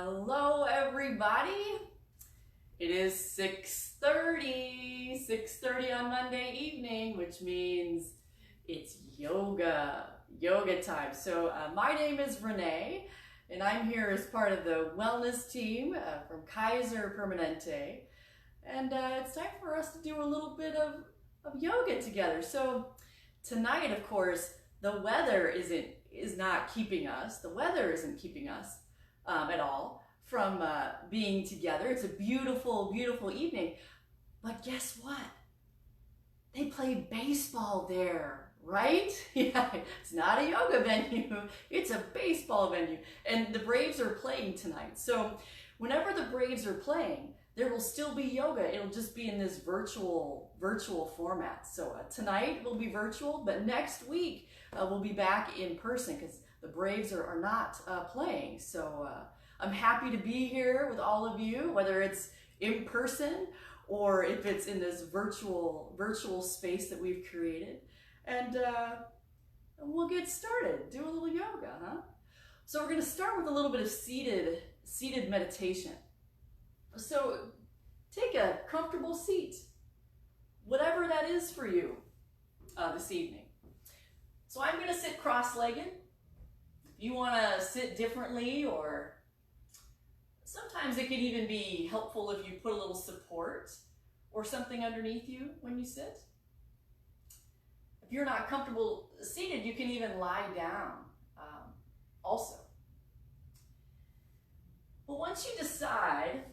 Hello, everybody. It is 6:30 on Monday evening, which means it's yoga time. So my name is Renee, and I'm here as part of the wellness team from Kaiser Permanente. And it's time for us to do a little bit of yoga together. So tonight, of course, the weather is not keeping us. The weather isn't keeping us at all from being together. It's a beautiful, beautiful evening. But guess what? They play baseball there, right? Yeah, it's not a yoga venue. It's a baseball venue. And the Braves are playing tonight. So whenever the Braves are playing, there will still be yoga. It'll just be in this virtual format. So tonight will be virtual, but next week we'll be back in person because the Braves are not playing. So I'm happy to be here with all of you, whether it's in person or if it's in this virtual space that we've created. And we'll get started. Do a little yoga, huh? So we're going to start with a little bit of seated meditation. So take a comfortable seat, whatever that is for you this evening. So I'm going to sit cross-legged. If you want to sit differently, or sometimes it can even be helpful if you put a little support or something underneath you when you sit. If you're not comfortable seated, you can even lie down also. But once you decide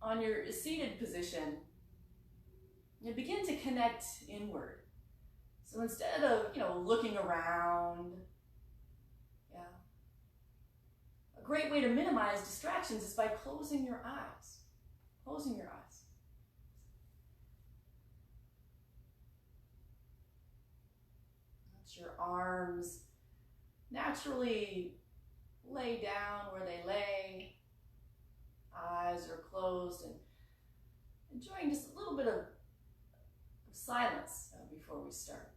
on your seated position, you begin to connect inward. So instead of, looking around, a great way to minimize distractions is by closing your eyes. Closing your eyes. Let your arms naturally lay down where they lay. Eyes are closed, and enjoying just a little bit of silence before we start.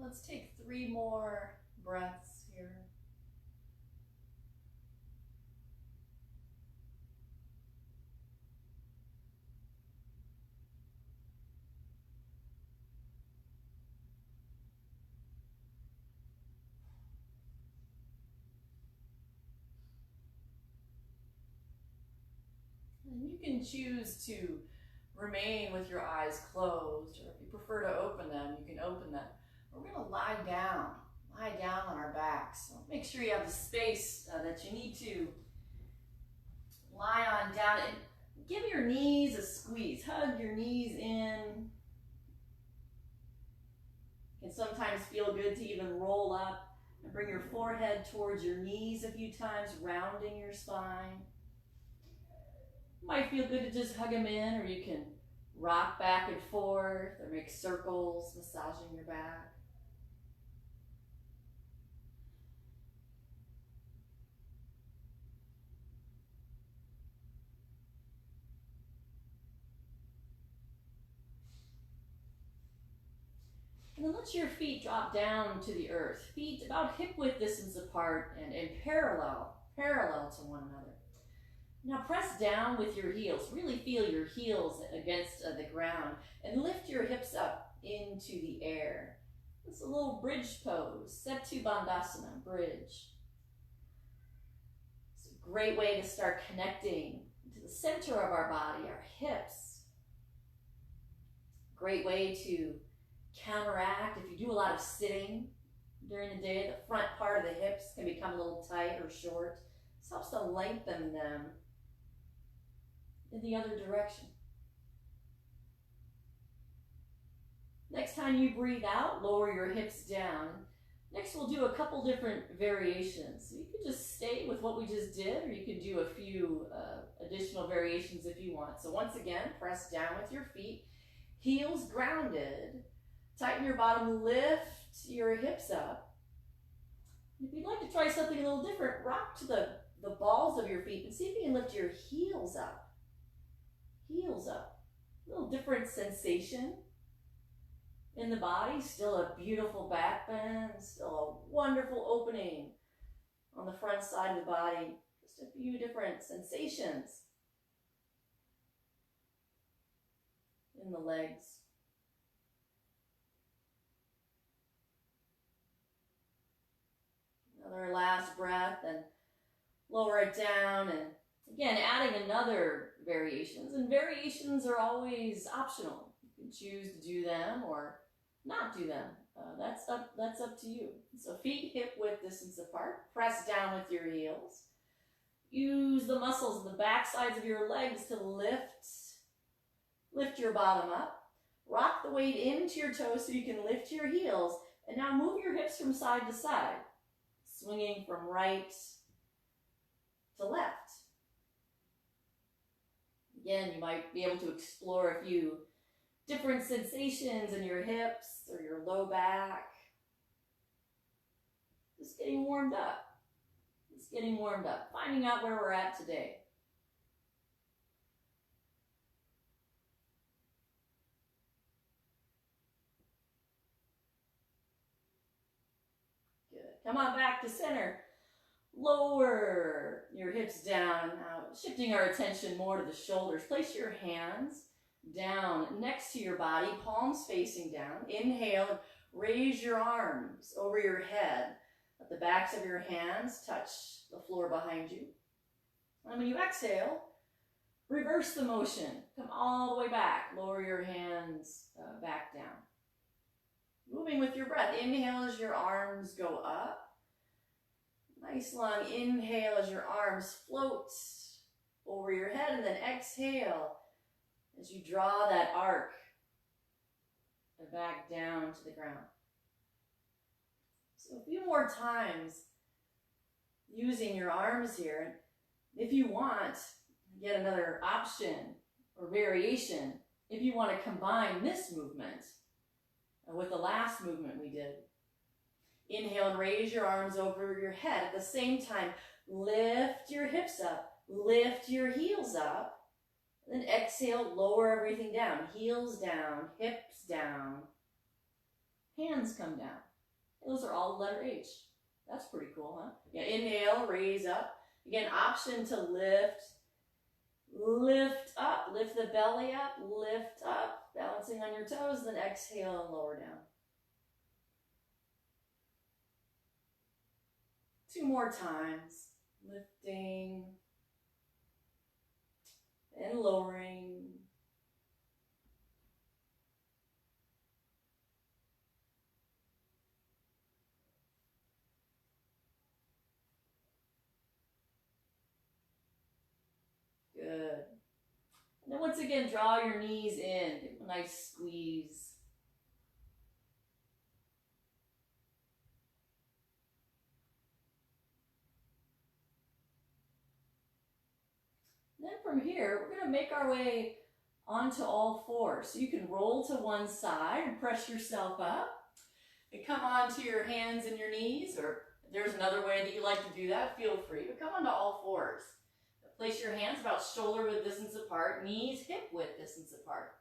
Let's take 3 more breaths here. And you can choose to remain with your eyes closed, or if you prefer to open them, you can open them. We're going to lie down on our backs. So make sure you have the space that you need to lie on down, and give your knees a squeeze. Hug your knees in. It can sometimes feel good to even roll up and bring your forehead towards your knees a few times, rounding your spine. It might feel good to just hug them in, or you can rock back and forth or make circles, massaging your back. And then let your feet drop down to the earth. Feet about hip width distance apart and parallel to one another. Now press down with your heels. Really feel your heels against the ground, and lift your hips up into the air. It's a little bridge pose. Set to Bandasana Bridge. It's a great way to start connecting to the center of our body, our hips. Great way to counteract if you do a lot of sitting during the day. The front part of the hips can become a little tight or short. This helps to lengthen them in the other direction. Next time you breathe out, lower your hips down. Next, we'll do a couple different variations. So you can just stay with what we just did, or you can do a few additional variations if you want. So once again, press down with your feet, heels grounded. Tighten your bottom, lift your hips up. If you'd like to try something a little different, rock to the balls of your feet and see if you can lift your heels up. Heels up. A little different sensation in the body. Still a beautiful back bend. Still a wonderful opening on the front side of the body. Just a few different sensations in the legs. Another last breath and lower it down, and again adding another variations, and variations are always optional. You can choose to do them or not do them. That's up to you. So feet hip width distance apart, press down with your heels. Use the muscles in the back sides of your legs to lift your bottom up. Rock the weight into your toes so you can lift your heels, and now move your hips from side to side, swinging from right to left. Again, you might be able to explore a few different sensations in your hips or your low back. Just getting warmed up. Just getting warmed up. Finding out where we're at today. Good. Come on back to center. Lower your hips down. Now shifting our attention more to the shoulders. Place your hands down next to your body, palms facing down. Inhale, raise your arms over your head. Let the backs of your hands touch the floor behind you. And when you exhale, reverse the motion. Come all the way back. Lower your hands back down. Moving with your breath. Inhale as your arms go up. Nice long inhale as your arms float over your head, and then exhale as you draw that arc back down to the ground. So a few more times using your arms here. If you want, get another option or variation. If you want to combine this movement with the last movement we did. Inhale and raise your arms over your head. At the same time, lift your hips up, lift your heels up. Then exhale, lower everything down. Heels down, hips down, hands come down. Those are all the letter H. That's pretty cool, huh? Yeah, inhale, raise up. Again, option to lift up, lift the belly up, lift up, balancing on your toes, then exhale and lower down. Two more times, lifting and lowering. Good. And then once again, draw your knees in. Give a nice squeeze. Then from here, we're going to make our way onto all fours. So you can roll to one side and press yourself up. And come onto your hands and your knees, or if there's another way that you like to do that, feel free. But come onto all fours. Place your hands about shoulder width distance apart, knees hip width distance apart.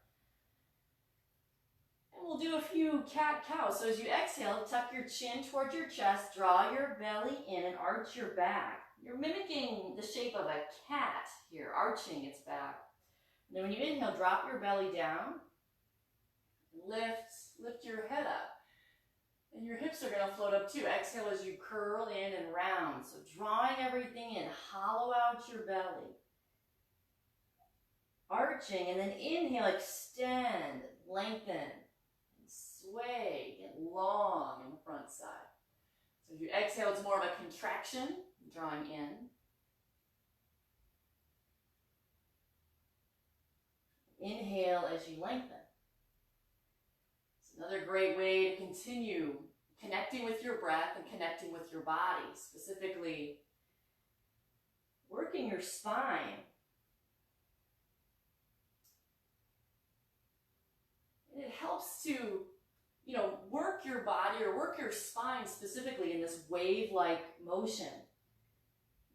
And we'll do a few cat-cow. So as you exhale, tuck your chin towards your chest, draw your belly in and arch your back. You're mimicking the shape of a cat here, arching its back. And then when you inhale, drop your belly down. Lift your head up. And your hips are going to float up too. Exhale as you curl in and round. So drawing everything in, hollow out your belly. Arching, and then inhale, extend, lengthen, and sway, get long in the front side. So as you exhale, it's more of a contraction, drawing in. Inhale as you lengthen. So Another great way to continue connecting with your breath and connecting with your body, specifically working your spine. And it helps to, work your body or work your spine specifically in this wave-like motion.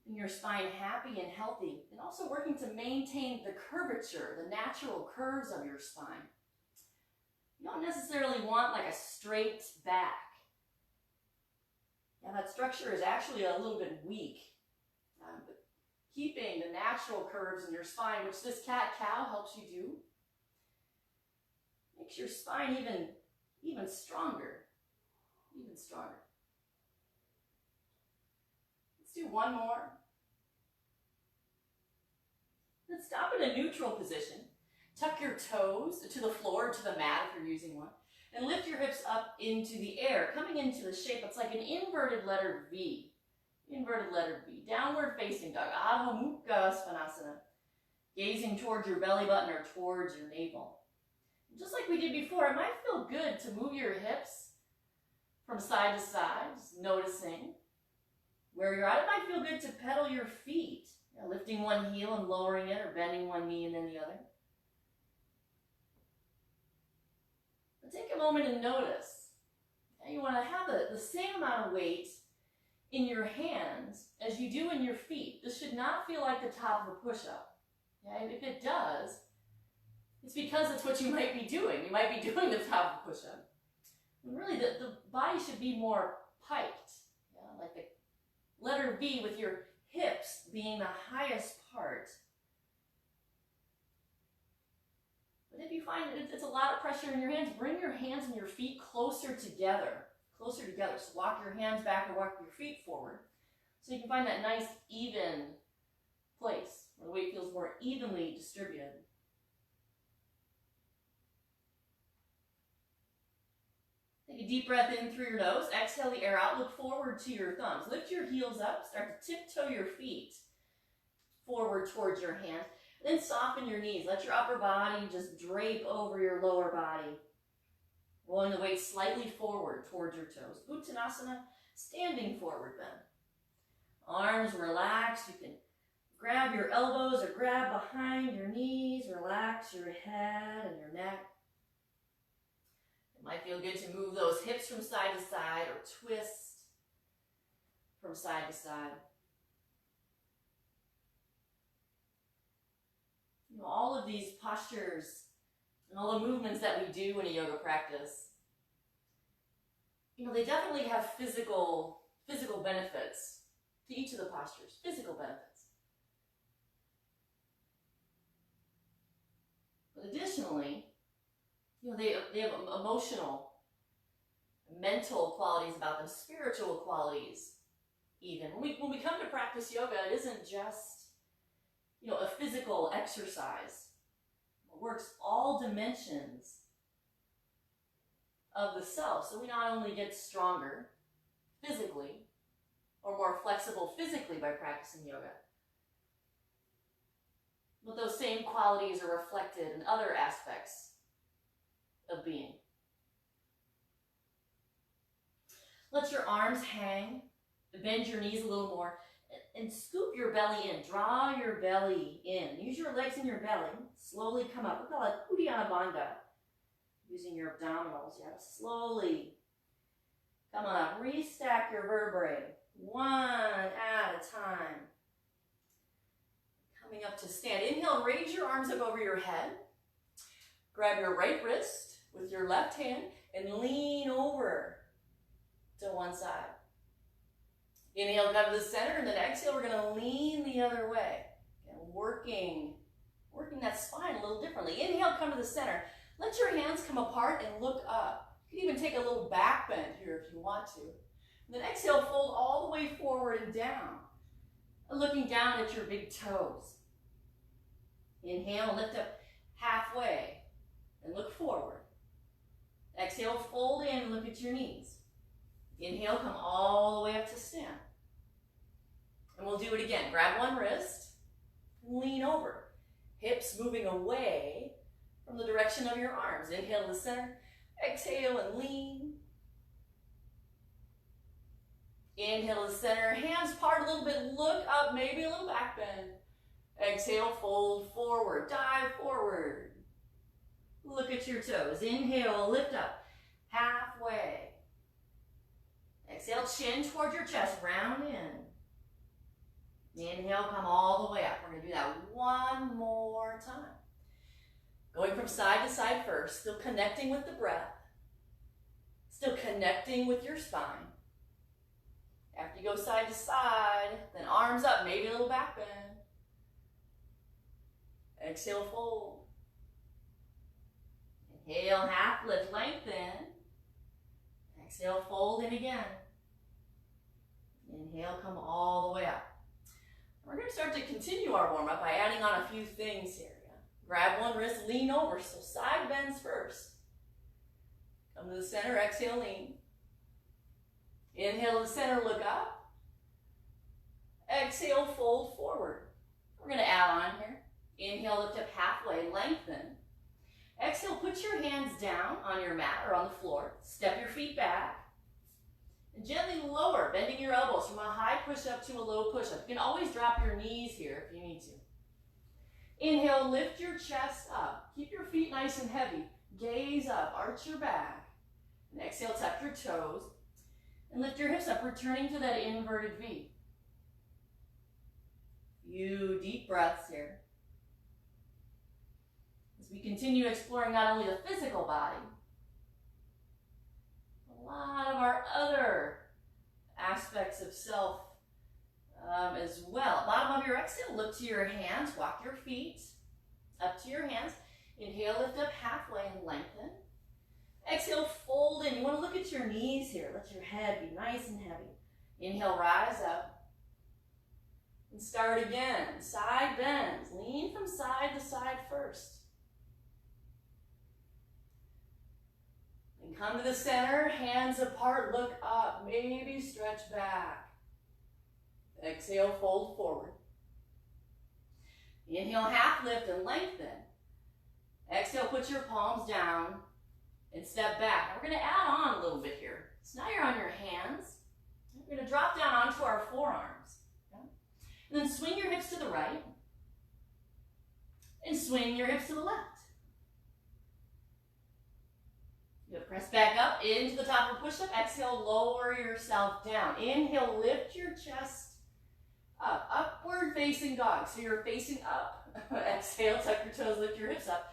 Keeping your spine happy and healthy, and also working to maintain the curvature, the natural curves of your spine. You don't necessarily want like a straight back. Yeah, that structure is actually a little bit weak. But keeping the natural curves in your spine, which this cat-cow helps you do, makes your spine even stronger. Even stronger. Let's do one more. Then stop in a neutral position. Tuck your toes to the floor, to the mat if you're using one, and lift your hips up into the air, coming into the shape. It's like an inverted letter V. Inverted letter V. Downward facing dog. Adho Mukha Svanasana. Gazing towards your belly button or towards your navel. Just like we did before, it might feel good to move your hips from side to side, just noticing where you're at. It might feel good to pedal your feet, lifting one heel and lowering it, or bending one knee and then the other. But take a moment and notice. You want to have the same amount of weight in your hands as you do in your feet. This should not feel like the top of a push-up. If it does, it's because it's what you might be doing. You might be doing the top of a push-up. And really, the body should be more piked, like the letter V, with your hips being the highest part. But if you find that it's a lot of pressure in your hands, bring your hands and your feet closer together. Closer together. So walk your hands back or walk your feet forward. So you can find that nice, even place where the weight feels more evenly distributed. Take a deep breath in through your nose. Exhale the air out. Look forward to your thumbs. Lift your heels up. Start to tiptoe your feet forward towards your hands. Then soften your knees. Let your upper body just drape over your lower body. Rolling the weight slightly forward towards your toes. Bhutanasana, standing forward bend. Arms relaxed. You can grab your elbows or grab behind your knees. Relax your head and your neck. It might feel good to move those hips from side to side or twist from side to side. All of these postures and all the movements that we do in a yoga practice, they definitely have physical benefits to each of the postures, physical benefits. But additionally, they have emotional, mental qualities about them, spiritual qualities even. When we come to practice yoga, it isn't just a physical exercise. It works all dimensions of the self. So we not only get stronger physically or more flexible physically by practicing yoga, but those same qualities are reflected in other aspects of being. Let your arms hang, bend your knees a little more, and scoop your belly in. Draw your belly in. Use your legs and your belly. Slowly come up. We call it Uddiyana Bandha. Using your abdominals. You have to slowly come on up. Restack your vertebrae. One at a time. Coming up to stand. Inhale, raise your arms up over your head. Grab your right wrist with your left hand and lean over to one side. Inhale, come to the center, and then exhale, we're going to lean the other way. And working that spine a little differently. Inhale, come to the center. Let your hands come apart and look up. You can even take a little back bend here if you want to. And then exhale, fold all the way forward and down. And looking down at your big toes. Inhale, lift up halfway and look forward. Exhale, fold in and look at your knees. Inhale, come all the way up to stand. And we'll do it again. Grab one wrist and lean over. Hips moving away from the direction of your arms. Inhale to the center. Exhale and lean. Inhale to the center, hands part a little bit, look up, maybe a little back bend. Exhale, fold forward, dive forward. Look at your toes. Inhale, lift up, halfway. Exhale, chin toward your chest, round in. Inhale, come all the way up. We're gonna do that one more time. Going from side to side first, still connecting with the breath, still connecting with your spine. After you go side to side, then arms up, maybe a little back bend. Exhale, fold. Inhale, half lift, lengthen. Exhale, fold in again. Inhale, come all the way up. We're going to start to continue our warm-up by adding on a few things here. Yeah? Grab one wrist, lean over, so side bends first. Come to the center, exhale, lean. Inhale to the center, look up. Exhale, fold forward. We're going to add on here. Inhale, lift up halfway, lengthen. Exhale, put your hands down on your mat or on the floor. Step your feet back. And gently lower, bending your elbows from a high push-up to a low push-up. You can always drop your knees here if you need to. Inhale, lift your chest up. Keep your feet nice and heavy. Gaze up, arch your back. And exhale, tuck your toes. And lift your hips up, returning to that inverted V. Few deep breaths here. As we continue exploring not only the physical body, a lot of our other aspects of self as well. Bottom of your exhale, look to your hands, walk your feet up to your hands. Inhale, lift up halfway and lengthen. Exhale, fold in. You want to look at your knees here. Let your head be nice and heavy. Inhale, rise up. And start again. Side bends. Lean from side to side first. And come to the center, hands apart, look up. Maybe stretch back. Exhale, fold forward. Inhale, half lift and lengthen. Exhale, put your palms down. And step back. Now we're going to add on a little bit here. So now you're on your hands. We're going to drop down onto our forearms. Okay? And then swing your hips to the right. And swing your hips to the left. You're going to press back up into the top of push-up. Exhale, lower yourself down. Inhale, lift your chest up. Upward facing dog. So you're facing up. Exhale, tuck your toes, lift your hips up.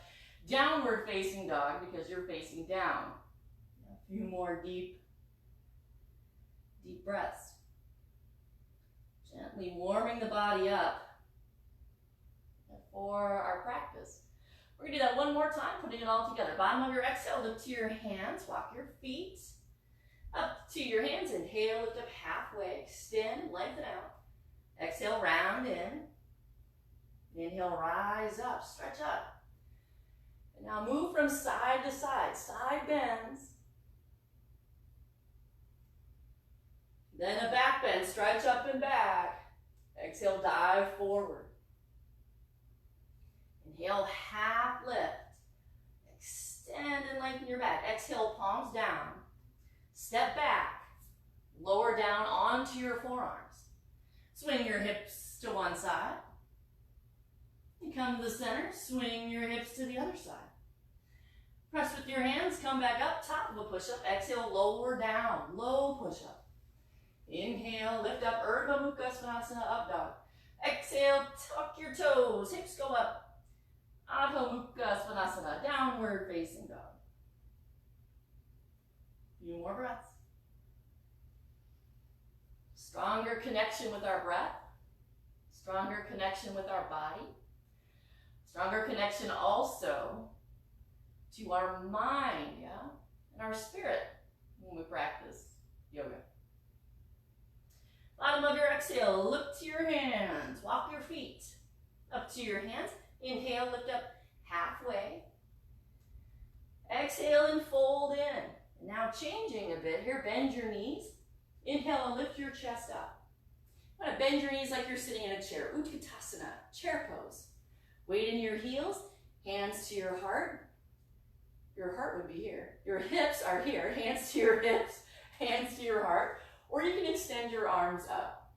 Downward facing dog because you're facing down. A few more deep breaths. Gently warming the body up for our practice. We're going to do that one more time, putting it all together. Bottom of your exhale, lift to your hands, walk your feet up to your hands. Inhale, lift up halfway, extend, lengthen out. Exhale, round in. Inhale, rise up, stretch up. Now move from side to side, side bends. Then a back bend, stretch up and back. Exhale, dive forward. Inhale, half lift. Extend and lengthen your back. Exhale, palms down. Step back. Lower down onto your forearms. Swing your hips to one side. You come to the center, swing your hips to the other side. Press with your hands, come back up, top of a push-up. Exhale, lower down, low push-up. Inhale, lift up, Urdhva Mukha Svanasana, up dog. Exhale, tuck your toes, hips go up. Adho Mukha Svanasana, downward facing dog. Few more breaths. Stronger connection with our breath. Stronger connection with our body. Stronger connection also to our mind, yeah, and our spirit when we practice yoga. Bottom of your exhale, look to your hands, walk your feet up to your hands. Inhale, lift up halfway. Exhale and fold in. And now changing a bit here, bend your knees. Inhale and lift your chest up. You want to bend your knees like you're sitting in a chair, Utkatasana, chair pose. Weight in your heels, hands to your heart. your heart would be here. Your hips are here, hands to your hips, hands to your heart, or you can extend your arms up.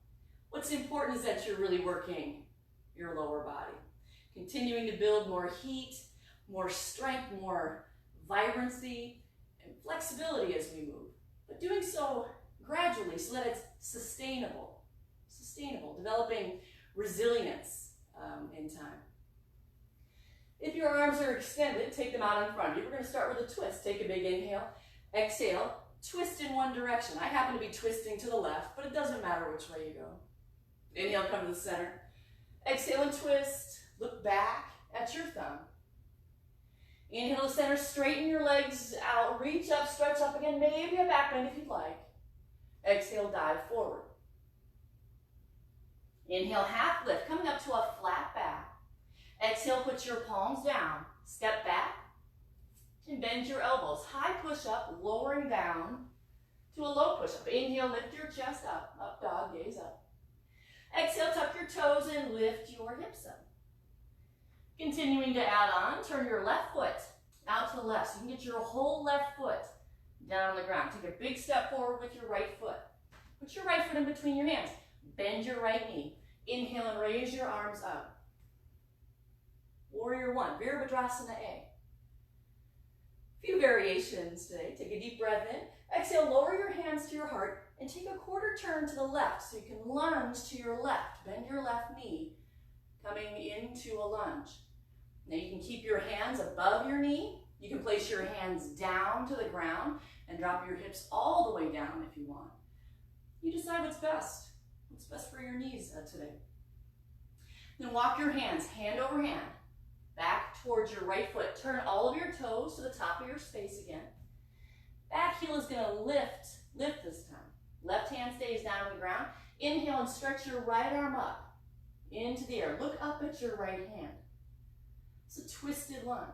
What's important is that you're really working your lower body, continuing to build more heat, more strength, more vibrancy, and flexibility as we move, but doing so gradually so that it's sustainable, developing resilience in time. If your arms are extended, take them out in front of you. We're going to start with a twist. Take a big inhale, exhale, twist in one direction. I happen to be twisting to the left, but it doesn't matter which way you go. Inhale, come to the center. Exhale and twist. Look back at your thumb. Inhale to center, straighten your legs out, reach up, stretch up again, maybe a back bend if you'd like. Exhale, dive forward. Inhale, half lift, coming up to a flat back. Exhale, put your palms down, step back, and bend your elbows. High push-up, lowering down to a low push-up. Inhale, lift your chest up, up dog, gaze up. Exhale, tuck your toes and lift your hips up. Continuing to add on, turn your left foot out to the left so you can get your whole left foot down on the ground. Take a big step forward with your right foot. Put your right foot in between your hands. Bend your right knee. Inhale and raise your arms up. Warrior one, Balasana A. Few variations today. Take a deep breath in. Exhale, lower your hands to your heart and take a quarter turn to the left so you can lunge to your left. Bend your left knee, coming into a lunge. Now you can keep your hands above your knee. You can place your hands down to the ground and drop your hips all the way down if you want. You decide what's best. What's best for your knees today. Then walk your hands, hand over hand, back towards your right foot. Turn all of your toes to the top of your space again. Back heel is going to lift this time. Left hand stays down on the ground. Inhale and stretch your right arm up into the air. Look up at your right hand. It's a twisted lunge.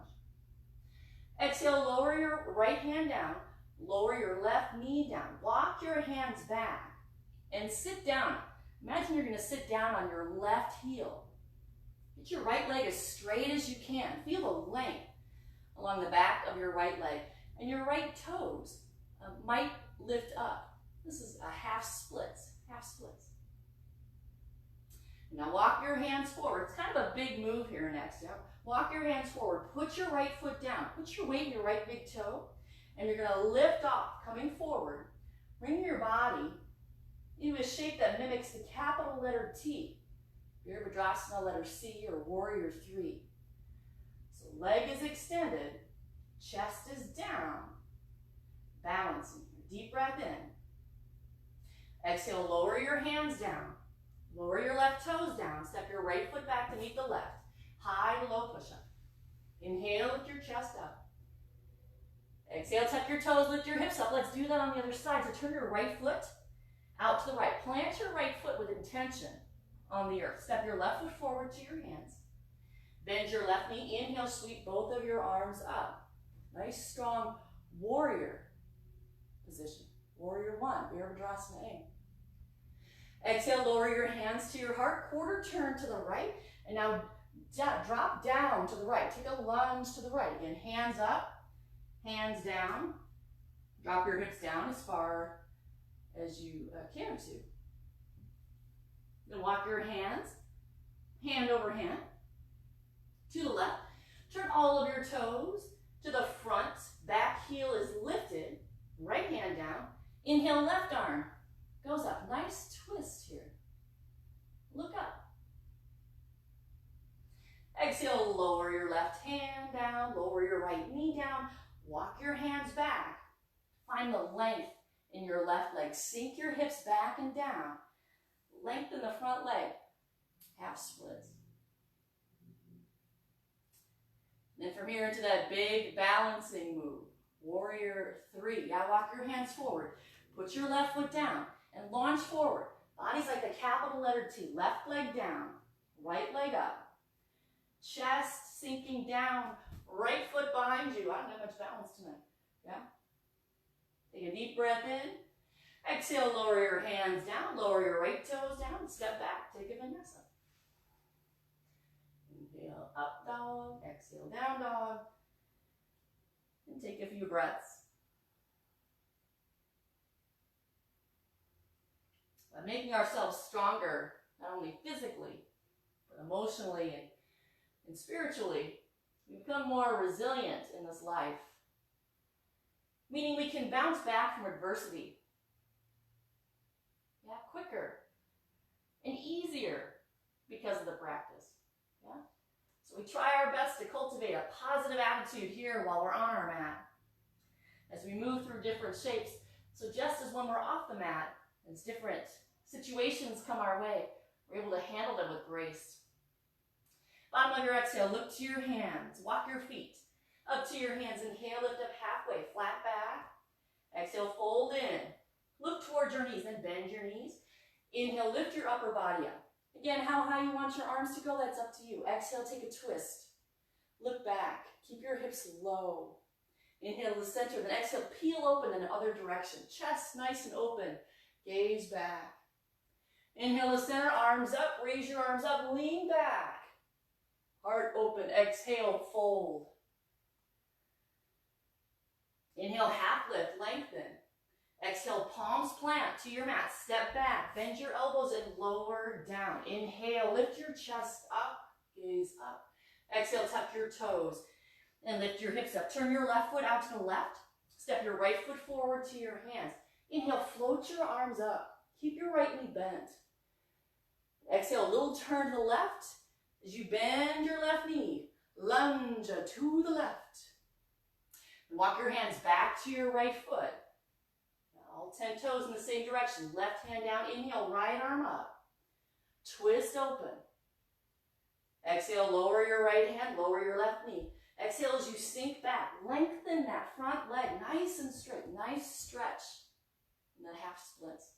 Exhale, lower your right hand down. Lower your left knee down. Walk your hands back and sit down. Imagine you're going to sit down on your left heel. Get your right leg as straight as you can. Feel the length along the back of your right leg. And your right toes might lift up. This is a half splits. Now walk your hands forward. It's kind of a big move here next. Yeah? Walk your hands forward. Put your right foot down. Put your weight in your right big toe. And you're going to lift off, coming forward. Bring your body into a shape that mimics the capital letter T. Balasana letter C or warrior 3. So leg is extended. Chest is down. Balancing. Deep breath in. Exhale, lower your hands down. Lower your left toes down. Step your right foot back to meet the left. High to low push-up. Inhale, lift your chest up. Exhale, tuck your toes, lift your hips up. Let's do that on the other side. So turn your right foot out to the right. Plant your right foot with intention on the earth. Step your left foot forward to your hands. Bend your left knee. Inhale, sweep both of your arms up. Nice, strong warrior position. Warrior one, Balasana A. Exhale, lower your hands to your heart. Quarter turn to the right. And now drop down to the right. Take a lunge to the right. Again, hands up, hands down. Drop your hips down as far as you care to. Then walk your hands, hand over hand, to the left. Turn all of your toes to the front. Back heel is lifted. Right hand down. Inhale, left arm goes up. Nice twist here. Look up. Exhale, lower your left hand down. Lower your right knee down. Walk your hands back. Find the length in your left leg. Sink your hips back and down. Lengthen the front leg. Half splits. Then from here into that big balancing move. Warrior 3. Now walk your hands forward. Put your left foot down and launch forward. Body's like the capital letter T. Left leg down. Right leg up. Chest sinking down. Right foot behind you. I don't have much balance tonight. Yeah? Take a deep breath in. Exhale, lower your hands down. Lower your right toes down. Step back. Take a vinyasa. Inhale, up dog. Exhale, down dog. And And take a few breaths. By making ourselves stronger, not only physically, but emotionally and spiritually, we become more resilient in this life. Meaning we can bounce back from adversity. Yeah, quicker and easier because of the practice. Yeah? So we try our best to cultivate a positive attitude here while we're on our mat. As we move through different shapes, so just as when we're off the mat, as different situations come our way, we're able to handle them with grace. Bottom of your exhale, look to your hands, walk your feet up to your hands. Inhale, lift up halfway, flat back. Exhale, fold in. Look towards your knees, then bend your knees. Inhale, lift your upper body up. Again, how high you want your arms to go, that's up to you. Exhale, take a twist. Look back. Keep your hips low. Inhale to the center, then exhale, peel open in the other direction. Chest nice and open. Gaze back. Inhale to center, arms up. Raise your arms up, lean back. Heart open. Exhale, fold. Inhale, half lift, lengthen. Exhale, palms plant to your mat. Step back, bend your elbows and lower down. Inhale, lift your chest up, gaze up. Exhale, tuck your toes and lift your hips up. Turn your left foot out to the left. Step your right foot forward to your hands. Inhale, float your arms up. Keep your right knee bent. Exhale, a little turn to the left. As you bend your left knee, lunge to the left. Walk your hands back to your right foot. All 10 toes in the same direction. Left hand down. Inhale, right arm up. Twist open. Exhale, lower your right hand, lower your left knee. Exhale as you sink back. Lengthen that front leg nice and straight. Nice stretch. And then half splits.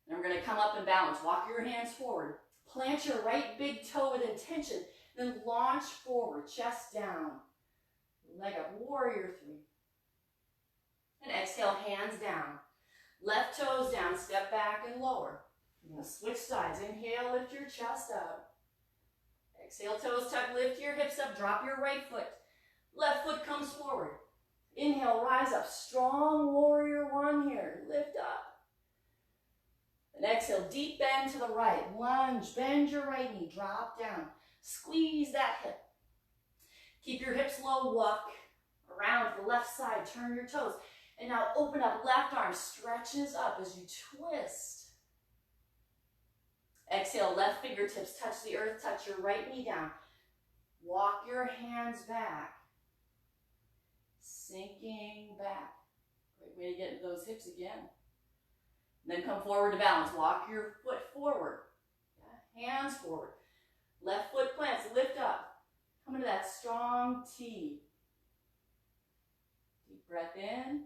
Then we're going to come up and balance. Walk your hands forward. Plant your right big toe with intention. Then launch forward, chest down. Leg up, warrior three. And exhale, hands down. Left toes down, step back and lower. You're going to switch sides. Inhale, lift your chest up. Exhale, toes tuck, lift your hips up, drop your right foot. Left foot comes forward. Inhale, rise up. Strong warrior one here. Lift up. And exhale, deep bend to the right. Lunge, bend your right knee, drop down. Squeeze that hip. Keep your hips low, walk around to the left side, turn your toes. And now open up, left arm stretches up as you twist. Exhale, left fingertips touch the earth, touch your right knee down. Walk your hands back. Sinking back. Great way to get into those hips again. And then come forward to balance. Walk your foot forward. Yeah, hands forward. Left foot plants, lift up. Come into that strong T. Deep breath in.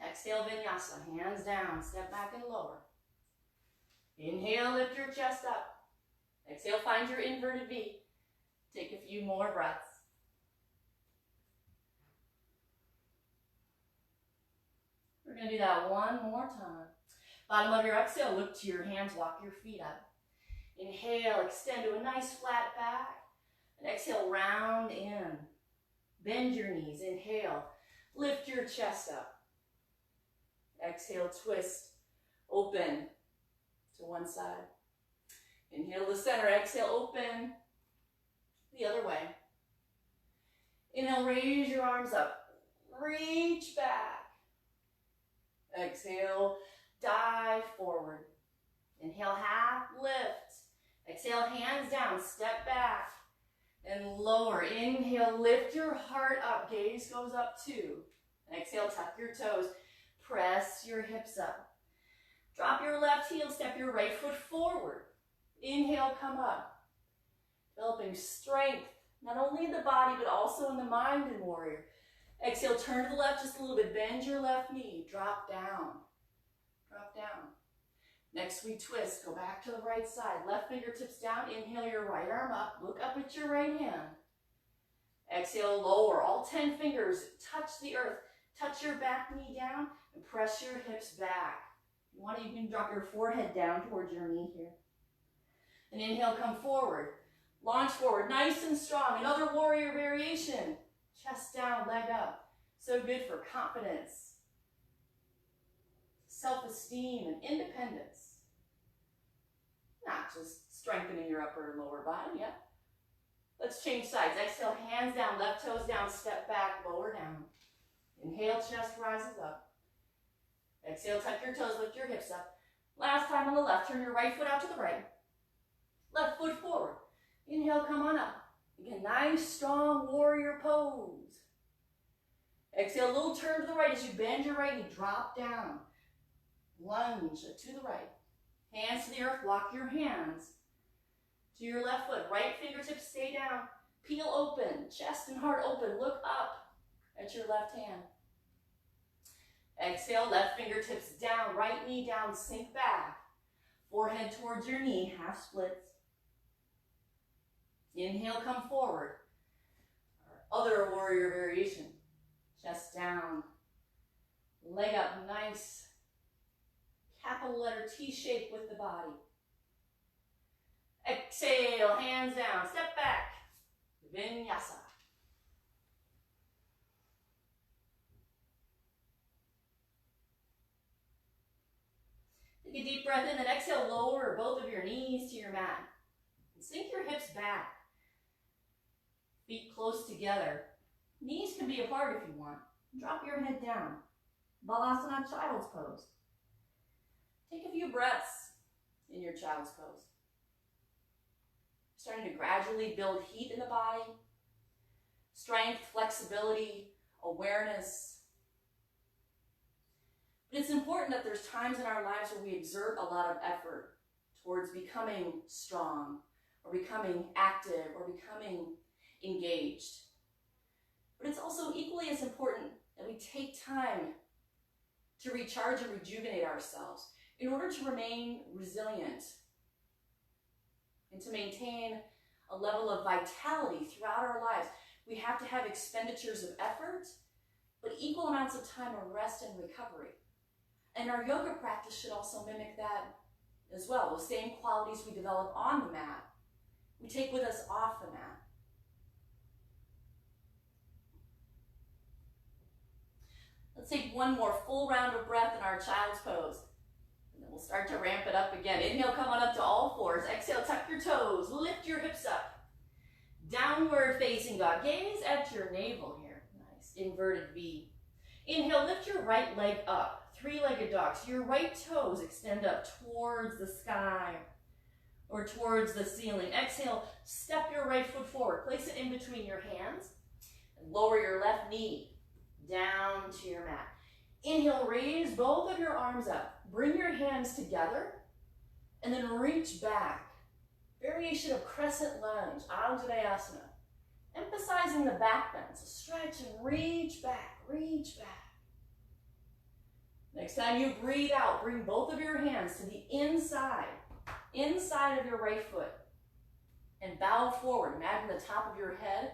Exhale, vinyasa. Hands down. Step back and lower. Inhale, lift your chest up. Exhale, find your inverted V. Take a few more breaths. We're going to do that one more time. Bottom of your exhale, look to your hands, walk your feet up. Inhale, extend to a nice flat back. And exhale, round in. Bend your knees. Inhale, lift your chest up. Exhale, twist, open to one side. Inhale to center, exhale, open the other way. Inhale, raise your arms up. Reach back. Exhale, dive forward. Inhale, half lift. Exhale, hands down, step back and lower. Inhale, lift your heart up. Gaze goes up too. Exhale, tuck your toes. Press your hips up. Drop your left heel, step your right foot forward. Inhale, come up. Developing strength, not only in the body, but also in the mind in warrior. Exhale, turn to the left just a little bit. Bend your left knee. Drop down. Drop down. Next, we twist. Go back to the right side. Left fingertips down. Inhale your right arm up. Look up at your right hand. Exhale, lower. All 10 fingers touch the earth. Touch your back knee down and press your hips back. If you want to, you can drop your forehead down towards your knee here. And inhale, come forward. Launch forward, nice and strong. Another warrior variation. chest down, leg up. So good for confidence, self-esteem, and independence. Not just strengthening your upper and lower body, yeah. Let's change sides. Exhale, hands down, left toes down, step back, lower down. Inhale, chest rises up. Exhale, tuck your toes, lift your hips up. Last time on the left, turn your right foot out to the right. Left foot forward. Inhale, come on up. Again, nice, strong warrior pose. Exhale, a little turn to the right as you bend your right knee, drop down. Lunge to the right. Hands to the earth, lock your hands to your left foot. Right fingertips stay down. Peel open, chest and heart open. Look up at your left hand. Exhale, left fingertips down, right knee down, sink back. Forehead towards your knee, half splits. Inhale, come forward. Our other warrior variation. Chest down, leg up, nice. Capital letter T shape with the body. Exhale, hands down, step back. Vinyasa. Take a deep breath in, then exhale, lower both of your knees to your mat. And sink your hips back. Feet close together. Knees can be apart if you want. Drop your head down. Balasana, child's pose. Take a few breaths in your child's pose. Starting to gradually build heat in the body. Strength, flexibility, awareness. But it's important that there's times in our lives where we exert a lot of effort towards becoming strong, or becoming active, or becoming engaged. But it's also equally as important that we take time to recharge and rejuvenate ourselves in order to remain resilient and to maintain a level of vitality throughout our lives. We have to have expenditures of effort, but equal amounts of time of rest and recovery. And our yoga practice should also mimic that as well. Those same qualities we develop on the mat, we take with us off the mat. Let's take one more full round of breath in our child's pose. And then we'll start to ramp it up again. Inhale, come on up to all fours. Exhale, tuck your toes, lift your hips up. Downward facing dog. Gaze at your navel here. Nice. Inverted V. Inhale, lift your right leg up. Three-legged dog. So your right toes extend up towards the sky or towards the ceiling. Exhale, step your right foot forward. Place it in between your hands and lower your left knee down to your mat. Inhale, raise both of your arms up. Bring your hands together and then reach back. Variation of crescent lunge, Anjaneyasana. Emphasizing the back bend. So stretch and reach back, reach back. Next time you breathe out, bring both of your hands to the inside of your right foot. And bow forward. Imagine the top of your head,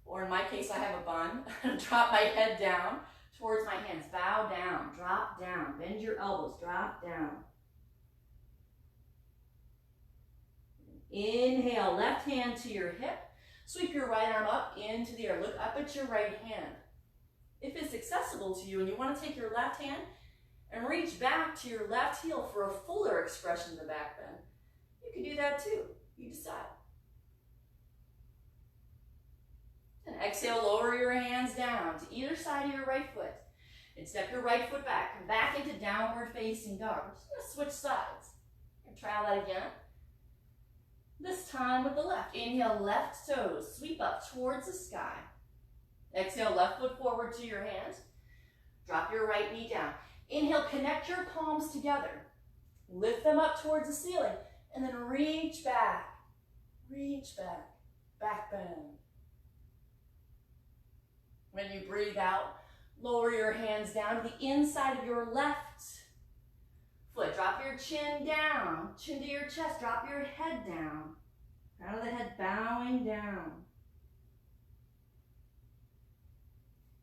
or in my case, I have a bun. Drop my head down towards my hands. Bow down, drop down. Bend your elbows, drop down. Inhale, left hand to your hip. Sweep your right arm up into the air. Look up at your right hand. If it's accessible to you and you want to take your left hand and reach back to your left heel for a fuller expression of the back bend, you can do that too. You decide. And exhale, lower your hands down to either side of your right foot. And step your right foot back. Come back into downward facing dog. We're just going to switch sides. And try that again. This time with the left. Inhale, left toes. Sweep up towards the sky. Exhale, left foot forward to your hands. Drop your right knee down. Inhale, connect your palms together. Lift them up towards the ceiling. And then reach back. Reach back. Back bend. When you breathe out, lower your hands down to the inside of your left foot. Drop your chin down, chin to your chest. Drop your head down. Crown of the head bowing down.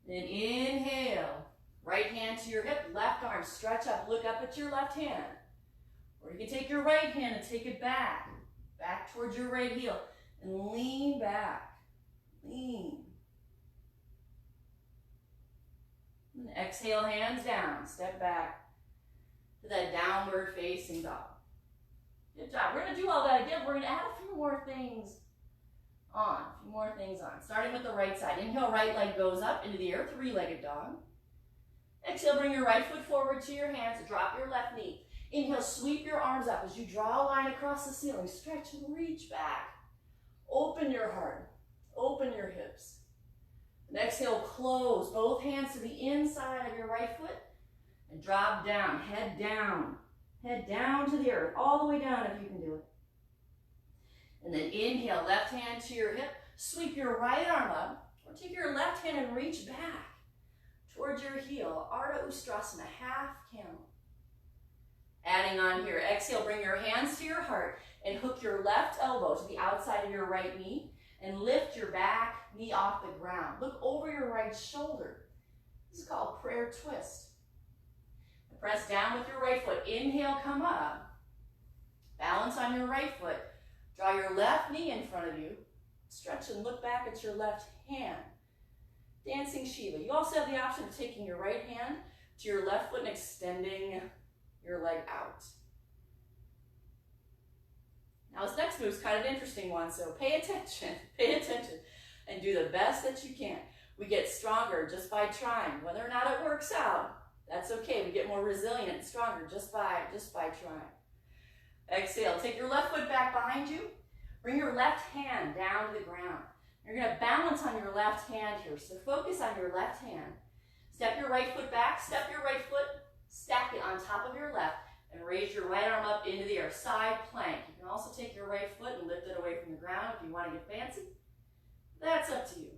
Then inhale. Right hand to your hip, left arm. Stretch up, look up at your left hand. Or you can take your right hand and take it back. Back towards your right heel. And lean back. Lean. And exhale, hands down. Step back to that downward facing dog. Good job. We're going to do all that again. We're going to add a few more things on. Starting with the right side. Inhale, right leg goes up into the air, three-legged dog. Exhale, bring your right foot forward to your hands. Drop your left knee. Inhale, sweep your arms up as you draw a line across the ceiling. Stretch and reach back. Open your heart. Open your hips. And exhale, close both hands to the inside of your right foot and drop down, head down. Head down to the earth, all the way down if you can do it. And then inhale, left hand to your hip. Sweep your right arm up, or take your left hand and reach back towards your heel. Ardha Ustrasana, half camel. Adding on here, exhale, bring your hands to your heart and hook your left elbow to the outside of your right knee and lift your back knee off the ground. Look over your right shoulder. This is called prayer twist. Press down with your right foot. Inhale, come up. Balance on your right foot. Draw your left knee in front of you. Stretch and look back at your left hand. Dancing Shiva. You also have the option of taking your right hand to your left foot and extending your leg out. Now this next move is kind of an interesting one, so pay attention, and do the best that you can. We get stronger just by trying. Whether or not it works out, that's okay. We get more resilient and stronger just by trying. Exhale, take your left foot back behind you. Bring your left hand down to the ground. You're going to balance on your left hand here, so focus on your left hand. Step your right foot back, step your right foot, stack it on top of your left, and raise your right arm up into the air, side plank. You can also take your right foot and lift it away from the ground if you want to get fancy. That's up to you.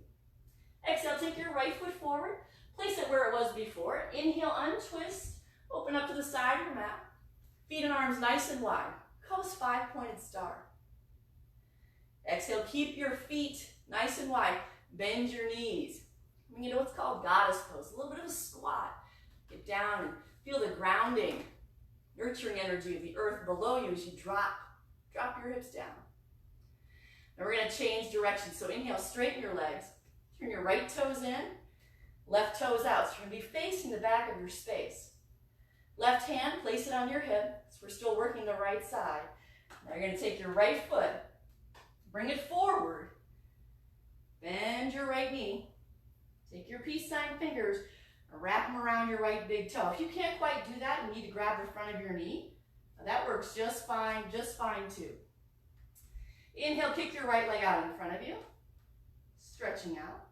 Exhale, take your right foot forward, place it where it was before. Inhale, untwist, open up to the side of your mat. Feet and arms nice and wide. Coast five-pointed star. Exhale, keep your feet nice and wide. Bend your knees. You know what's called goddess pose, a little bit of a squat. Get down and feel the grounding, nurturing energy of the earth below you as you drop your hips down. Now we're going to change direction. So inhale, straighten your legs. Turn your right toes in, left toes out. So you're going to be facing the back of your space. Left hand, place it on your hip. So we're still working the right side. Now you're going to take your right foot, bring it forward, bend your right knee. Take your peace sign fingers and wrap them around your right big toe. If you can't quite do that, you need to grab the front of your knee. Now that works just fine too. Inhale, kick your right leg out in front of you, stretching out.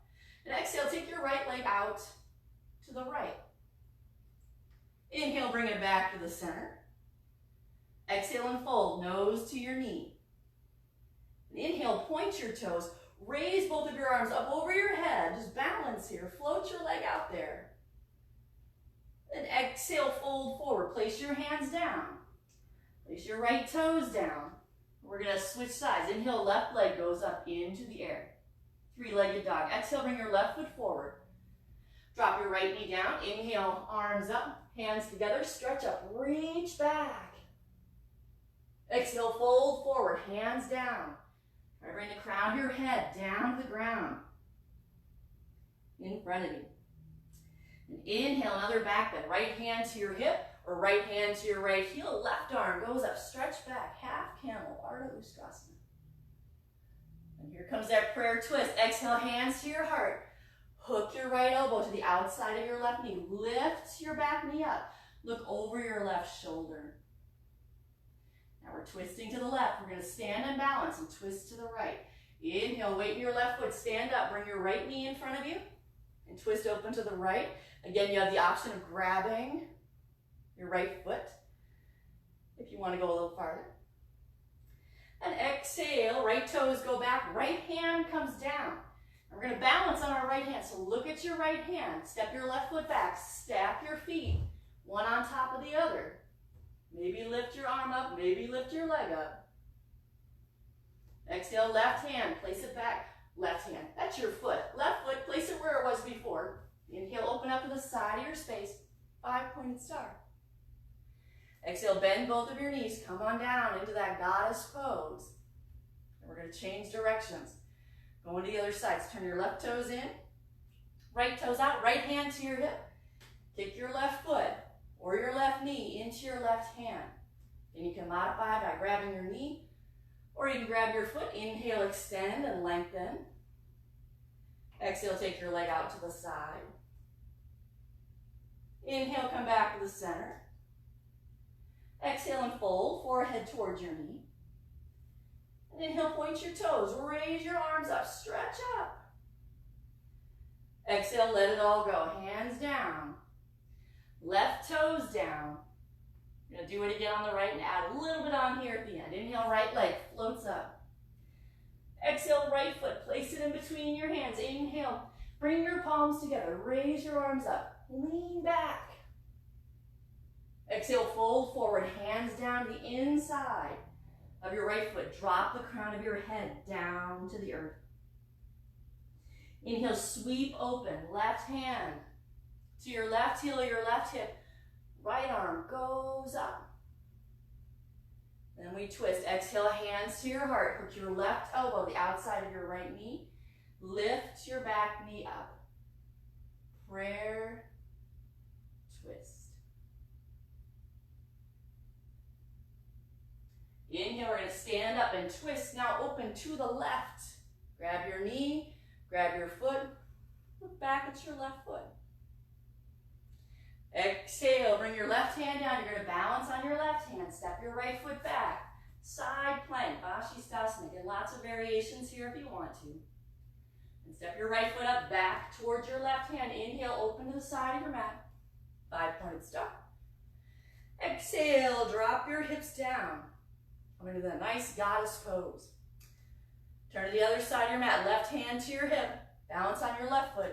And exhale, take your right leg out to the right. Inhale, bring it back to the center. Exhale and fold, nose to your knee. And inhale, point your toes. Raise both of your arms up over your head. Just balance here. Float your leg out there. And exhale, fold forward. Place your hands down. Place your right toes down. We're going to switch sides. Inhale, left leg goes up into the air. Three-legged dog. Exhale, bring your left foot forward. Drop your right knee down. Inhale, arms up, hands together. Stretch up, reach back. Exhale, fold forward, hands down. Try to bring the crown of your head down to the ground in front of you. And inhale, another back bend. Right hand to your hip or right hand to your right heel. Left arm goes up, stretch back, half camel, Ardha Ustrasana. And here comes that prayer twist. Exhale, hands to your heart. Hook your right elbow to the outside of your left knee. Lift your back knee up. Look over your left shoulder. Now we're twisting to the left. We're going to stand and balance and twist to the right. Inhale, weight in your left foot. Stand up. Bring your right knee in front of you and twist open to the right. Again, you have the option of grabbing your right foot if you want to go a little farther. And exhale, right toes go back, right hand comes down. And we're going to balance on our right hand. So look at your right hand. Step your left foot back. Stack your feet, one on top of the other. Maybe lift your arm up, maybe lift your leg up. Exhale, left hand, place it back. Left hand, that's your foot. Left foot, place it where it was before. Inhale, open up to the side of your space. Five-pointed star. Exhale, bend both of your knees. Come on down into that goddess pose. And we're going to change directions. Going to the other side. So turn your left toes in. Right toes out. Right hand to your hip. kick your left foot or your left knee into your left hand. And you can modify by grabbing your knee, or you can grab your foot. Inhale, extend and lengthen. Exhale, take your leg out to the side. Inhale, come back to the center. Exhale and fold, forehead towards your knee. And inhale, point your toes, raise your arms up, stretch up. Exhale, let it all go, hands down. Left toes down. You're gonna do it again on the right and add a little bit on here at the end. Inhale, right leg floats up. Exhale, right foot, place it in between your hands. Inhale, bring your palms together, raise your arms up, lean back. Exhale, fold forward, hands down to the inside of your right foot. Drop the crown of your head down to the earth. Inhale, sweep open, left hand to your left heel, your left hip. Right arm goes up. Then we twist. Exhale, hands to your heart. Hook your left elbow, the outside of your right knee. Lift your back knee up. Prayer, twist. Inhale, we're going to stand up and twist. Now open to the left. Grab your knee, grab your foot, look back at your left foot. Exhale, bring your left hand down. You're going to balance on your left hand. Step your right foot back. Side plank, Balasana. Get lots of variations here if you want to. And step your right foot up, back towards your left hand. Inhale, open to the side of your mat. 5-pointed star. Exhale, drop your hips down. I'm going to do that nice goddess pose. Turn to the other side of your mat. Left hand to your hip. Balance on your left foot.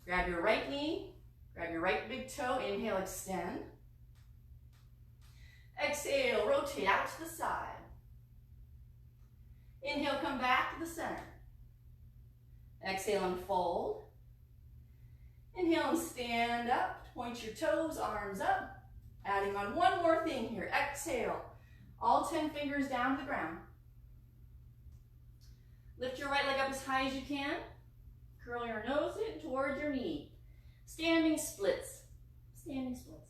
Grab your right knee. Grab your right big toe. Inhale, extend. Exhale, rotate out to the side. Inhale, come back to the center. Exhale and fold. Inhale and stand up. Point your toes, arms up. Adding on one more thing here. Exhale. All 10 fingers down to the ground. Lift your right leg up as high as you can. Curl your nose in towards your knee. Standing splits. Standing splits.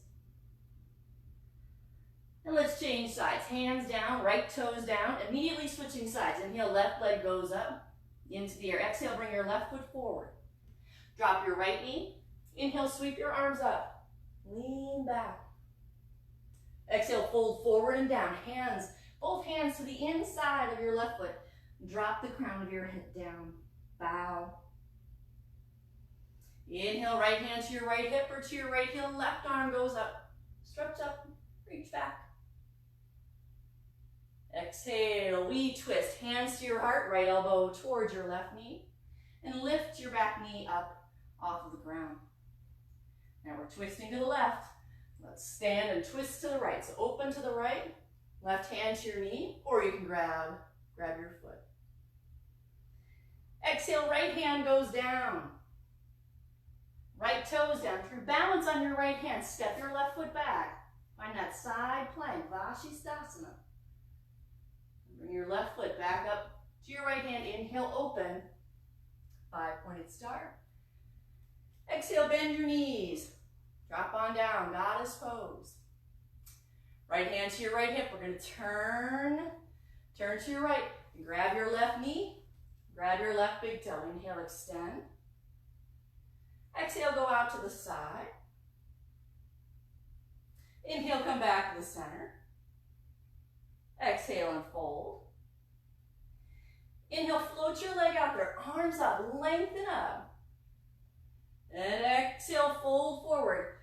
And let's change sides. Hands down, right toes down. Immediately switching sides. Inhale, left leg goes up into the air. Exhale, bring your left foot forward. Drop your right knee. Inhale, sweep your arms up. Lean back. Exhale, fold forward and down. Hands, both hands to the inside of your left foot. Drop the crown of your head down. Bow. Inhale, right hand to your right hip or to your right heel. Left arm goes up. Stretch up, reach back. Exhale, we twist. Hands to your heart, right elbow towards your left knee. And lift your back knee up off of the ground. Now we're twisting to the left. Let's stand and twist to the right. So open to the right, left hand to your knee, or you can grab your foot. Exhale, right hand goes down. Right toes down. Through balance on your right hand, step your left foot back. Find that side plank, Balasana. Bring your left foot back up to your right hand. Inhale, open. 5-pointed star. Exhale, bend your knees. Drop on down, goddess pose. Right hand to your right hip. We're going to turn to your right. And grab your left knee. Grab your left big toe. Inhale, extend. Exhale, go out to the side. Inhale, come back to the center. Exhale and fold. Inhale, float your leg out there. Arms up, lengthen up. And exhale, fold forward.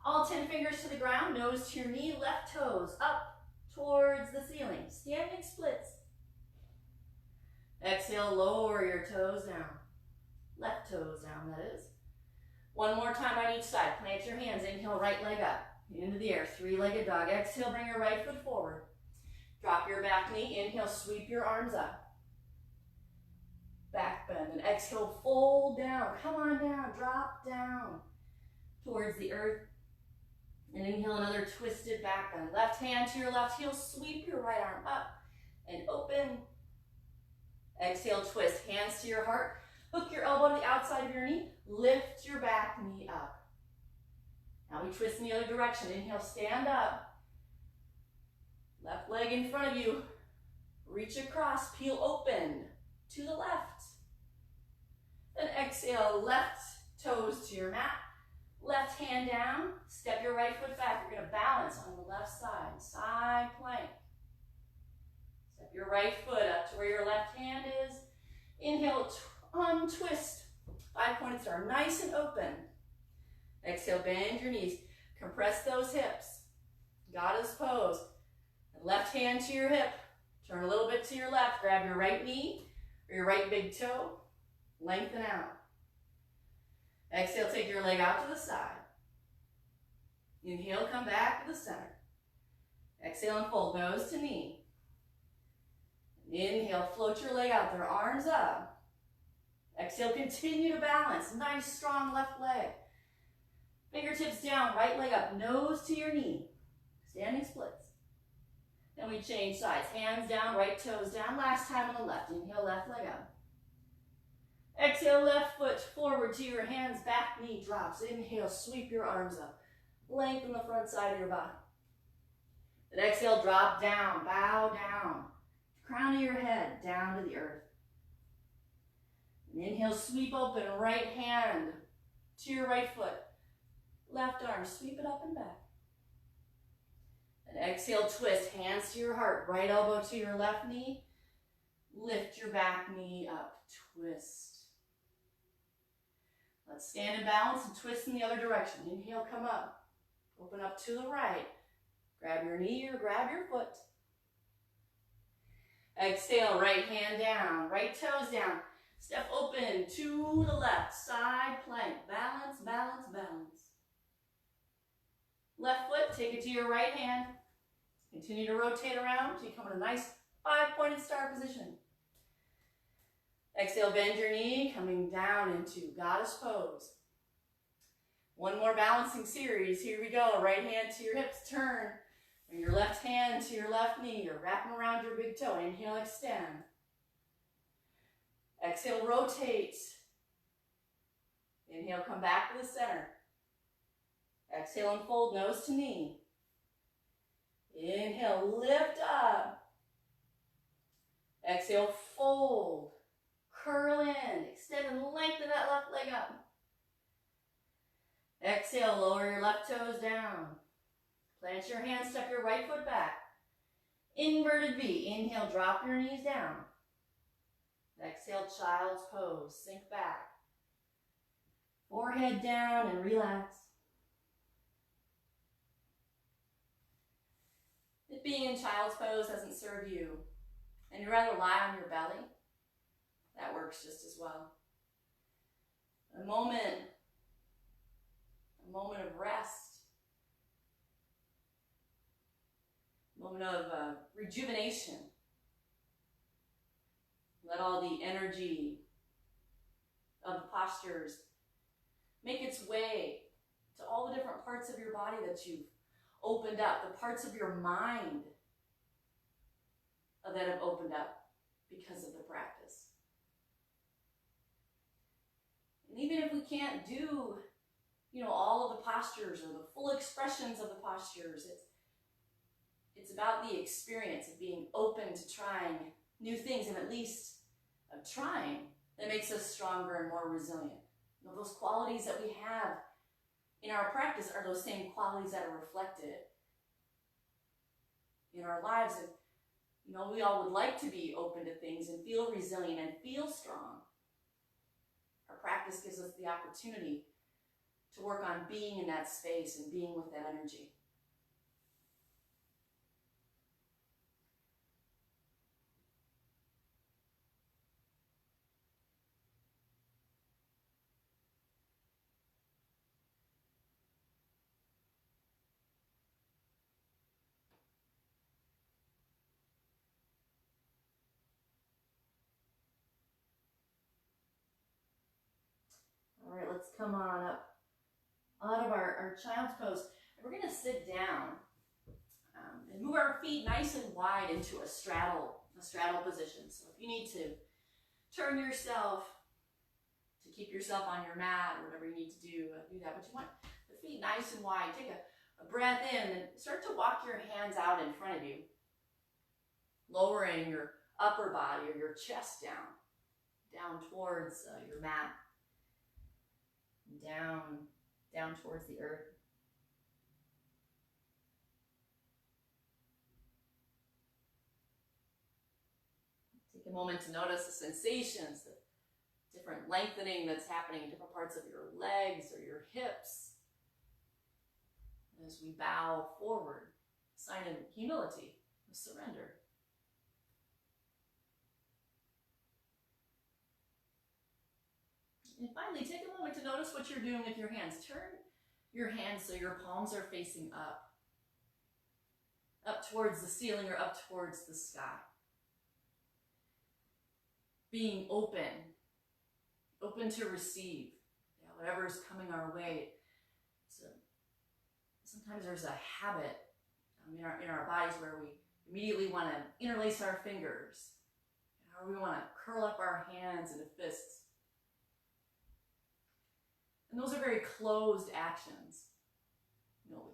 All 10 fingers to the ground, nose to your knee, left toes up towards the ceiling. Standing splits. Exhale, lower your toes down. Left toes down, that is. One more time on each side. Plant your hands. Inhale, right leg up. Into the air. 3-legged dog. Exhale, bring your right foot forward. Drop your back knee. Inhale, sweep your arms up. Back bend. And exhale, fold down. Come on down. Drop down towards the earth. And inhale, another twisted back bend. Left hand to your left heel. Sweep your right arm up and open. Exhale, twist. Hands to your heart. Hook your elbow to the outside of your knee. Lift your back knee up. Now we twist in the other direction. Inhale, stand up. Left leg in front of you. Reach across, peel open to the left. Then exhale, left toes to your mat. Left hand down, step your right foot back. You're going to balance on the left side, side plank. Step your right foot up to where your left hand is. Inhale, untwist. 5-pointed star, nice and open. Exhale, bend your knees. Compress those hips. Goddess pose. Left hand to your hip. Turn a little bit to your left. Grab your right knee or your right big toe. Lengthen out. Exhale, take your leg out to the side. Inhale, come back to the center. Exhale and fold, nose to knee. Inhale, float your leg out there, arms up. Exhale, continue to balance. Nice, strong left leg. Fingertips down, right leg up, nose to your knee. Standing splits. Then we change sides. Hands down, right toes down. Last time on the left. Inhale, left leg up. Exhale, left foot forward to your hands, back knee drops. Inhale, sweep your arms up. Lengthen the front side of your body. Then exhale, drop down, bow down. Crown of your head down to the earth. And inhale, sweep open, right hand to your right foot. Left arm, sweep it up and back. And exhale, twist, hands to your heart, right elbow to your left knee. Lift your back knee up, twist. Let's stand in balance and twist in the other direction. Inhale, come up. Open up to the right. Grab your knee or grab your foot. Exhale, right hand down, right toes down. Step open to the left, side plank. Balance, balance, balance. Left foot, take it to your right hand. Continue to rotate around to become a nice 5-pointed star position. Exhale, bend your knee, coming down into goddess pose. One more balancing series. Here we go. Right hand to your hips, turn. Bring your left hand to your left knee. You're wrapping around your big toe. Inhale, extend. Exhale, rotate. Inhale, come back to the center. Exhale and fold, nose to knee. Inhale, lift up. Exhale, fold. Curl in. Extend and lengthen that left leg up. Exhale, lower your left toes down. Plant your hands, step your right foot back. Inverted V. Inhale, drop your knees down. Exhale, child's pose. Sink back. Forehead down and relax. If being in child's pose doesn't serve you, and you'd rather lie on your belly, that works just as well. A moment of rest, a moment of rejuvenation. Let all the energy of the postures make its way to all the different parts of your body that you've opened up, the parts of your mind that have opened up because of the practice. And even if we can't do, all of the postures or the full expressions of the postures, it's about the experience of being open to trying new things, and at least of trying, that makes us stronger and more resilient. Those qualities that we have in our practice are those same qualities that are reflected in our lives. And, we all would like to be open to things and feel resilient and feel strong. Our practice gives us the opportunity to work on being in that space and being with that energy. All right, let's come on up out of our child's pose. We're going to sit down and move our feet nice and wide into a straddle position. So if you need to turn yourself to keep yourself on your mat or whatever you need to do that. But you want the feet nice and wide. Take a breath in and start to walk your hands out in front of you, lowering your upper body or your chest down towards your mat, down towards the earth. Take a moment to notice the sensations, the different lengthening that's happening in different parts of your legs or your hips. As we bow forward, a sign of humility, of surrender. And finally, take a moment to notice what you're doing with your hands. Turn your hands so your palms are facing up towards the ceiling or up towards the sky. Being open to receive whatever is coming our way. So sometimes there's a habit in our bodies where we immediately want to interlace our fingers, or we want to curl up our hands into fists. And those are very closed actions.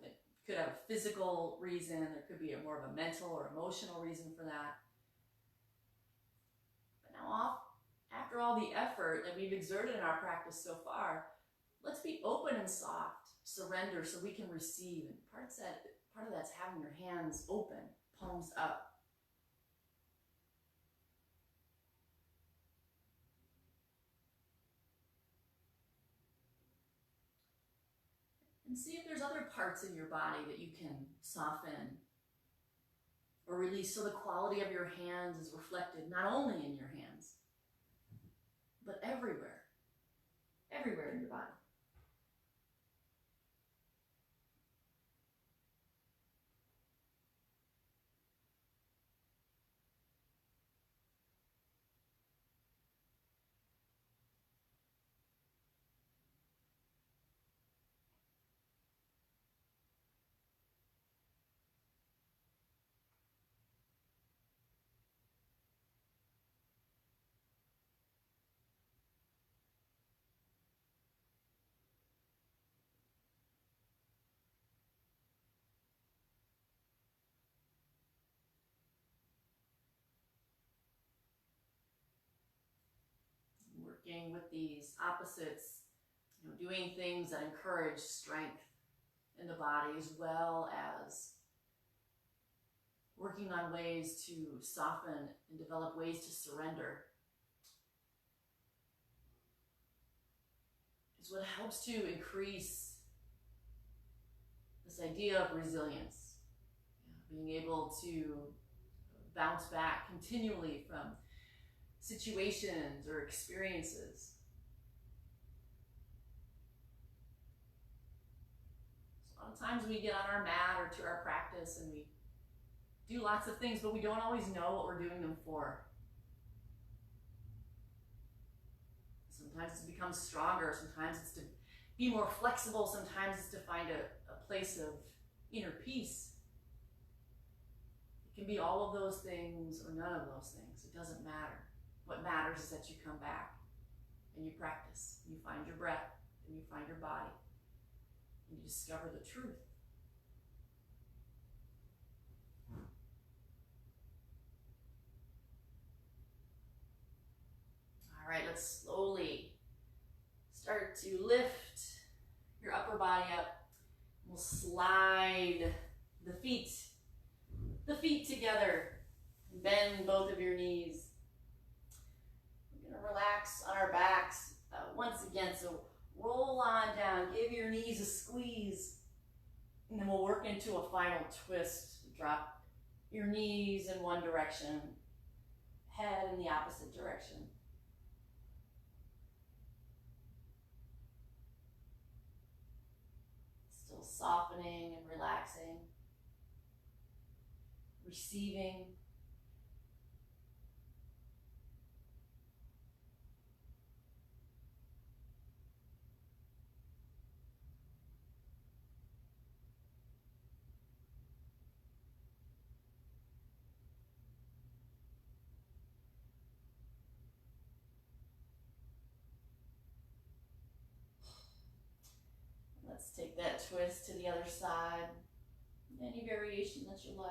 It could have a physical reason, there could be more of a mental or emotional reason for that. But now, after all the effort that we've exerted in our practice so far, let's be open and soft, surrender so we can receive. And part of that's having your hands open, palms up. And see if there's other parts in your body that you can soften or release so the quality of your hands is reflected not only in your hands, but everywhere in your body. Working with these opposites, doing things that encourage strength in the body, as well as working on ways to soften and develop ways to surrender, is what helps to increase this idea of resilience, being able to bounce back continually from situations or experiences. So a lot of times we get on our mat or to our practice and we do lots of things, but we don't always know what we're doing them for. Sometimes it's to become stronger, sometimes it's to be more flexible, sometimes it's to find a place of inner peace. It can be all of those things or none of those things. It doesn't matter. What matters is that you come back and you practice, and you find your breath, and you find your body, and you discover the truth. All right, let's slowly start to lift your upper body up. We'll slide the feet together, and bend both of your knees. Relax on our backs once again, so roll on down, give your knees a squeeze, and then we'll work into a final twist. Drop your knees in one direction, head in the opposite direction. Still softening and relaxing, receiving. Let's take that twist to the other side. Any variation that you like.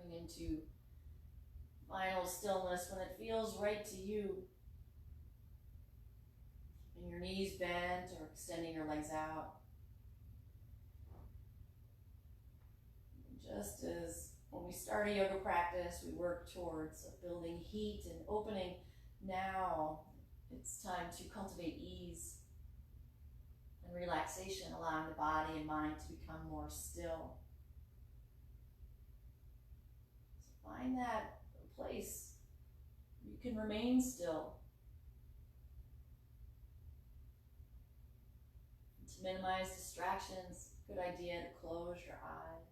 Coming into final stillness when it feels right to you. Keeping your knees bent or extending your legs out. Just as when we start a yoga practice, we work towards building heat and opening. Now it's time to cultivate ease and relaxation, allowing the body and mind to become more still. So find that place where you can remain still. And to minimize distractions, good idea to close your eyes.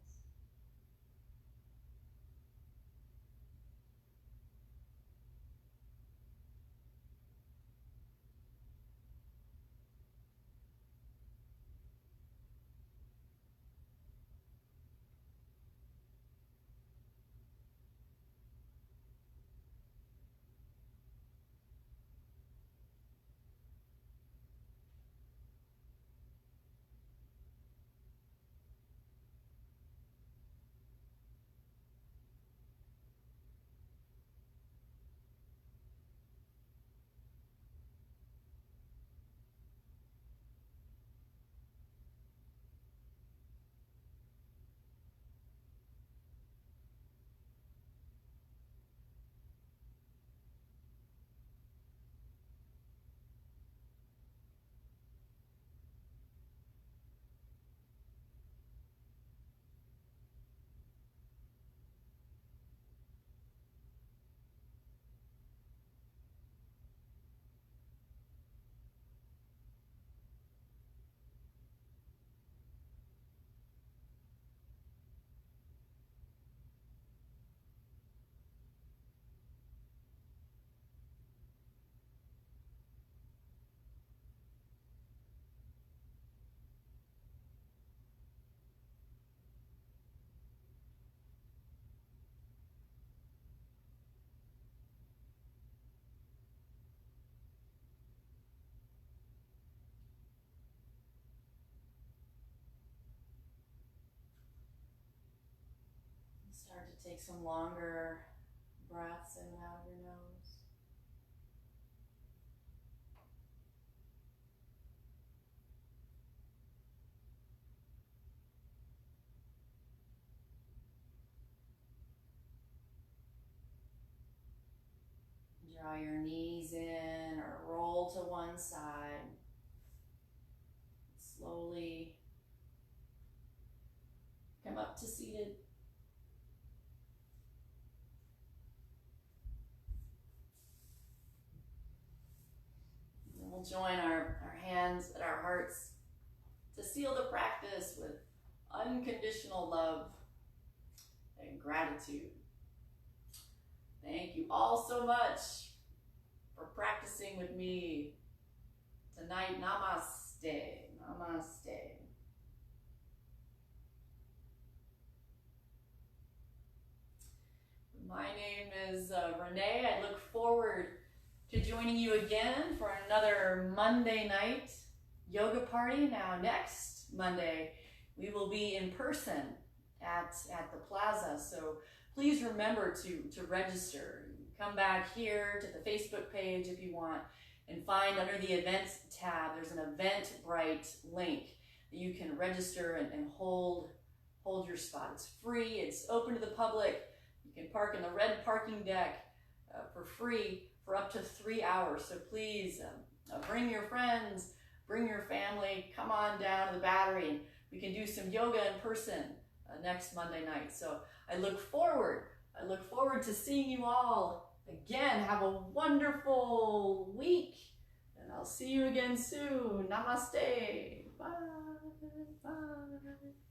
Start to take some longer breaths in and out of your nose. Draw your knees in or roll to one side. Slowly come up to seated. And we'll join our hands at our hearts to seal the practice with unconditional love and gratitude. Thank you all so much for practicing with me tonight. Namaste. Namaste. My name is Renee. I look forward to joining you again for another Monday night yoga party. Now next Monday, we will be in person at the plaza. So please remember to register. Come back here to the Facebook page if you want and find under the events tab, there's an Eventbrite link that you can register and hold your spot. It's free, it's open to the public. You can park in the red parking deck for free for up to 3 hours. So please bring your friends, bring your family, come on down to the Battery and we can do some yoga in person next Monday night. So I look forward to seeing you all again. Have a wonderful week, and I'll see you again soon. Namaste. Bye. Bye.